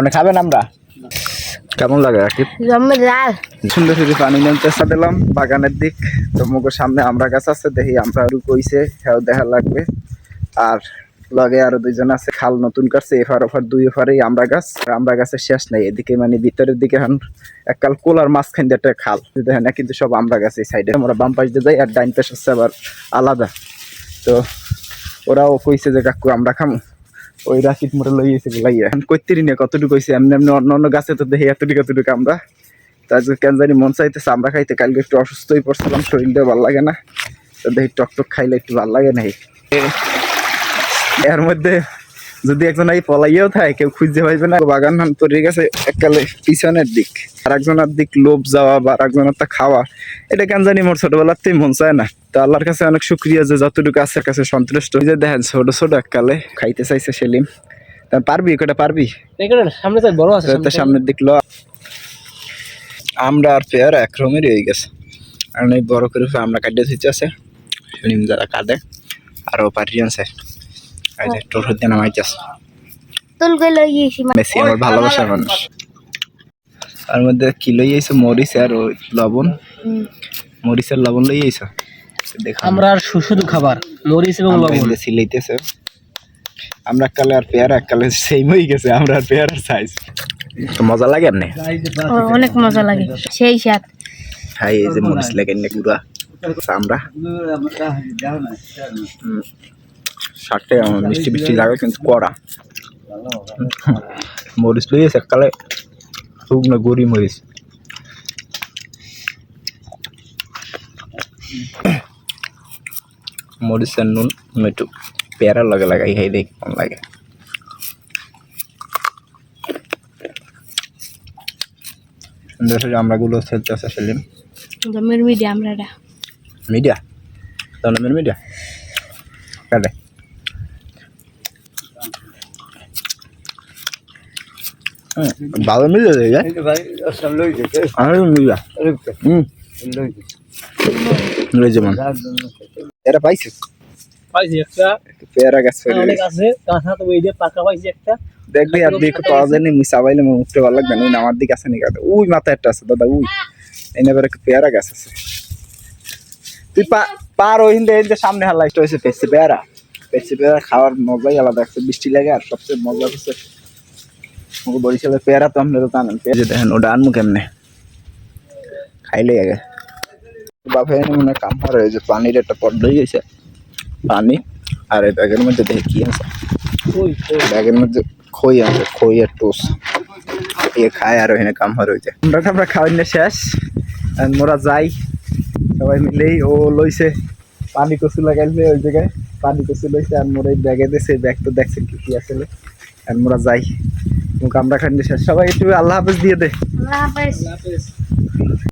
মানে খাবেন আমরা কেমন লাগে রাকিব সুন্দর সুন্দর পানি নামতেছে দিলাম বাগানের দিক তো মুখের সামনে আমরা গাছ আছে দেখি আমরা কইছে হ্যাঁ দেখা লাগবে আর লগে আরো দুইজন আছে খাল নতুন করছে এফার ওফার দুই এফারেই আমরা গাছের শেষ নাই এদিকে মানে ভিতরের দিকে এককাল কোলার মাঝখান দিয়ে একটা খাল দেখেন না কিন্তু সব আমরা গাছ এই সাইডে আমরা বাম পাশ দিয়ে যাই আর ডাইন পাশ হচ্ছে আবার আলাদা তো ওরাও কইছে যে কাকু আমরা খামু ওই রাকিব মোটে লইয়েছে লাইয়া এখন কইতেরি নিয়ে কতটুকু কইছে এমনি এমনি অন্য অন্য গাছে তো দেখি এতটুকু আমরা তার কেন জানি মন চাইতেছে আমরা খাইতে কালকে একটু অসুস্থ হয়ে পড়ছিলাম শরীরটা ভালো লাগে না তো দেখি টক খাইলে একটু ভালো লাগে না এর মধ্যে যদি একজন এই পলাইয়াও থাকে কেউ খুঁজে পাইবে না বাগান তৈরি গেছে এককালে পিছনের দিক আর একজনের দিক লোভ যাওয়া বা আর একজনের তা খাওয়া এটা কেন জানি মোর ছোটবেলাতেই মন চায় না তো আল্লাহর কাছে অনেক শুক্রিয়া যে যতটুকু আছে কাছে সন্তুষ্ট যে দেখেন ছোট ছোট এককালে খাইতে চাইছে সেলিম পারবি কটা পারবি সামনে তো বড় আছে সামনের দিক লো আমরা আর পেয়ারা একরকমেরই হয়ে গেছে আর অনেক বড় করে আমরা কাটিয়ে দিতে আছে সেলিম যারা কাঁদে আরো পারি আছে আমার ভালোবাসার মানুষ তার মধ্যে কি লই আইছে মরিচ আর লবণ মরিচের লবণ লই আইছে আমরা আর শুধু খাবার মরিচ এবং লবণ সিলাইতেছে আমরা কালে আর পেয়ারা কালে সেম হয়ে গেছে আমরা আর পেয়ারার সাইজ তো মজা লাগে এমনি অনেক মজা লাগে সেই স্বাদ খাই এই যে মরিচ লাগে না পুরা আমরা শাকটা মিষ্টি মিষ্টি লাগে কিন্তু কড়া মরিচ লইয়েছে এককালে শুকনো গুড়ি মরিচ মরিচের নুন একটু পেয়ারার লগে লাগাই খাই দেখি কেমন লাগে সুন্দর আমরা গুলো খেলতে আছে সেলিম মিডিয়া আমরা মিডিয়া জন্মের মিডিয়া কাটে ভালো মিলে যায় মিডিয়া যেমন এরা পাইছে পাইছি একটা পেয়ারা গাছ অনেক আছে কাঁচা তো ওই যে পাকা পাইছি একটা দেখবি আর দেখো পাওয়া যায় না মিশা বাইলে মুখতে ভালো লাগবে না আমার দিকে আছে নাকি ওই মাথায় একটা আছে দাদা ওই এনে একটা পেয়ারা গাছ আছে তুই পার ওই হিন্দে সামনে হালাইতে হয়েছে পেছে পেয়ারা খাওয়ার মজাই আলাদা একটা বৃষ্টি লাগে আর সবচেয়ে মজা হচ্ছে বরিশালের পেয়ারা তো আমরা তো জানেন পেয়ারা দেখেন ওটা আনমু কেমনে খাইলে আগে বাপে মনে কাম হার হয়ে যে পানির একটা পট হয়ে গেছে পানি আর এই ব্যাগের মধ্যে দেখে কি আছে ব্যাগের মধ্যে খই আছে খই আর টোস এ খায় আর ওখানে কাম হার হয়েছে আমরা খাওয়াই না শেষ মোরা যাই সবাই মিলেই ও লইছে পানি কচু লাগাইছে ওই জায়গায় পানি কচু লইছে আর মোরা ব্যাগে দিয়েছে ব্যাগ তো দেখছেন কি আসলে আর মোরা যাই মুখ আমরা খাই শেষ সবাই একটু আল্লাহ হাফেজ দিয়ে দে আল্লাহ হাফেজ